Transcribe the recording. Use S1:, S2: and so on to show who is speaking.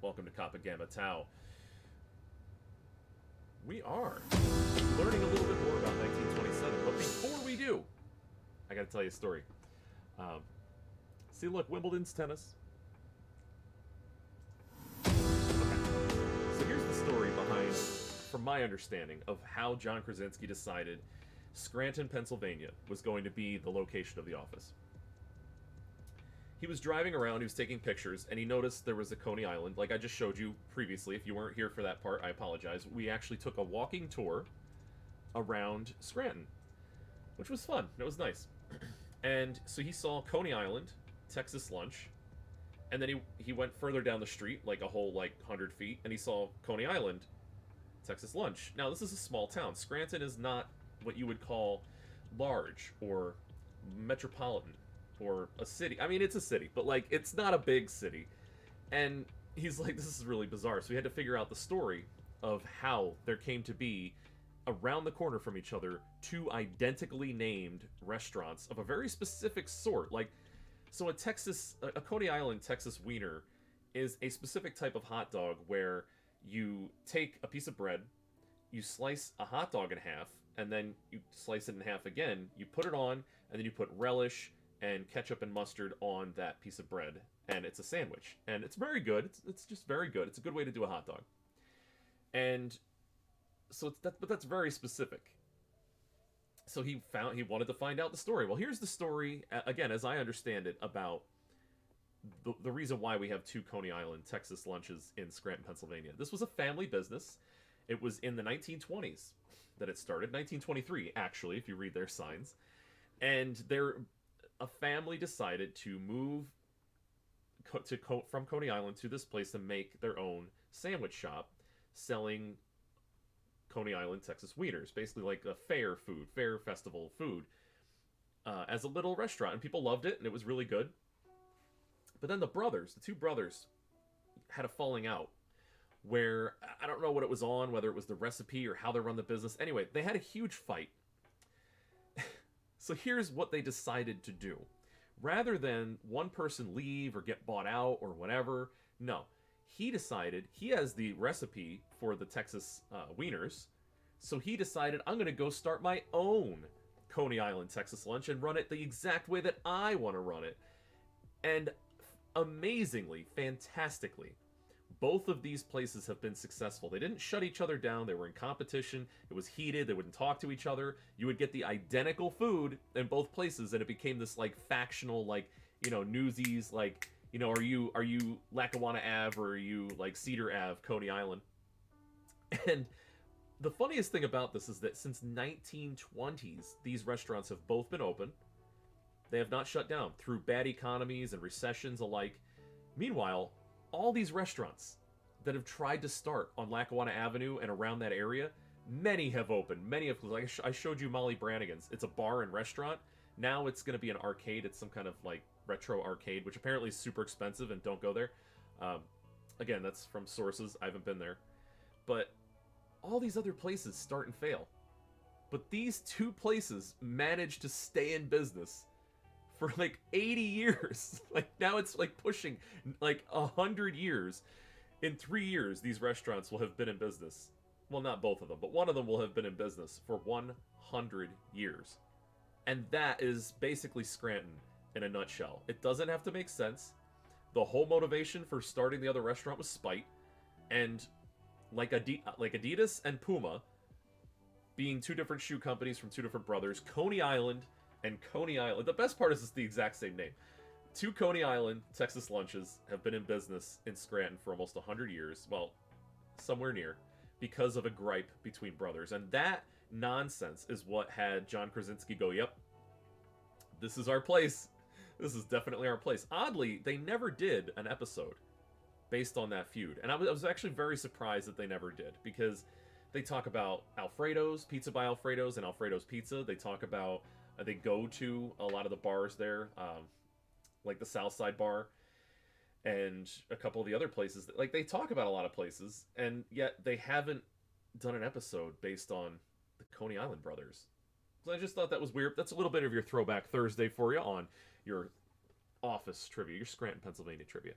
S1: Welcome to Kappa Gamma Tau. We are learning a little bit more about 1927, but before we do, I gotta tell you a story. Um, See, look, Wimbledon's tennis. So here's the story behind, from my understanding, of how John Krasinski decided Scranton, Pennsylvania was going to be the location of the office. He was driving around, he was taking pictures, and he noticed there was a Coney Island, like I just showed you previously. If you weren't here for that part, I apologize. We actually took a walking tour around Scranton, which was fun. It was nice. And so he saw Coney Island, Texas lunch, and then he went further down the street, like a whole 100 feet, and he saw Coney Island, Texas lunch. Now, this is a small town. Scranton is not what you would call large or metropolitan or a city. I mean, it's a city, but it's not a big city. And he's like, this is really bizarre. So we had to figure out the story of how there came to be around the corner from each other two identically named restaurants of a very specific sort. So a Coney Island Texas wiener is a specific type of hot dog where you take a piece of bread, you slice a hot dog in half, and then you slice it in half again, you put it on, and then you put relish and ketchup and mustard on that piece of bread, and it's a sandwich. And it's very good. It's just very good. It's a good way to do a hot dog. And so but that's very specific. So he wanted to find out the story. Well, here's the story, again, as I understand it, about the reason why we have two Coney Island Texas lunches in Scranton, Pennsylvania. This was a family business. It was in the 1920s that it started. 1923, actually, if you read their signs. And a family decided to move from Coney Island to this place to make their own sandwich shop selling Coney Island Texas wieners, basically like a fair festival food, as a little restaurant. And people loved it, and it was really good. But then the two brothers, had a falling out where I don't know what it was on, whether it was the recipe or how they run the business. Anyway, they had a huge fight. So here's what they decided to do. Rather than one person leave or get bought out or whatever, no. He decided, he has the recipe for the Texas wieners, so he decided, I'm going to go start my own Coney Island Texas lunch and run it the exact way that I want to run it. And amazingly, fantastically, both of these places have been successful. They didn't shut each other down. They were in competition. It was heated. They wouldn't talk to each other. You would get the identical food in both places, and it became this factional, newsies, are you Lackawanna Ave or are you Cedar Ave, Coney Island? And the funniest thing about this is that since 1920s, these restaurants have both been open. They have not shut down through bad economies and recessions alike. Meanwhile, all these restaurants that have tried to start on Lackawanna Avenue and around that area, many have opened. Many have, I showed you Molly Brannigan's. It's a bar and restaurant. Now it's going to be an arcade. It's some kind of retro arcade, which apparently is super expensive, and don't go there. Again, that's from sources. I haven't been there. But all these other places start and fail. But these two places managed to stay in business for 80 years. Now it's pushing 100 years. In 3 years, these restaurants will have been in business. Well, not both of them, but one of them will have been in business for 100 years. And that is basically Scranton in a nutshell. It doesn't have to make sense. The whole motivation for starting the other restaurant was spite. And like Adidas and Puma, being two different shoe companies from two different brothers, Coney Island and Coney Island. The best part is it's the exact same name. Two Coney Island Texas lunches have been in business in Scranton for almost 100 years. Well, somewhere near, because of a gripe between brothers. And that nonsense is what had John Krasinski go, yep, this is our place. This is definitely our place. Oddly, they never did an episode based on that feud. And I was actually very surprised that they never did, because they talk about Alfredo's, Pizza by Alfredo's, and Alfredo's Pizza. They talk about, they go to a lot of the bars there, like the Southside Bar, and a couple of the other places. They talk about a lot of places, and yet they haven't done an episode based on the Coney Island brothers. So I just thought that was weird. That's a little bit of your Throwback Thursday for you on your office trivia, your Scranton, Pennsylvania trivia.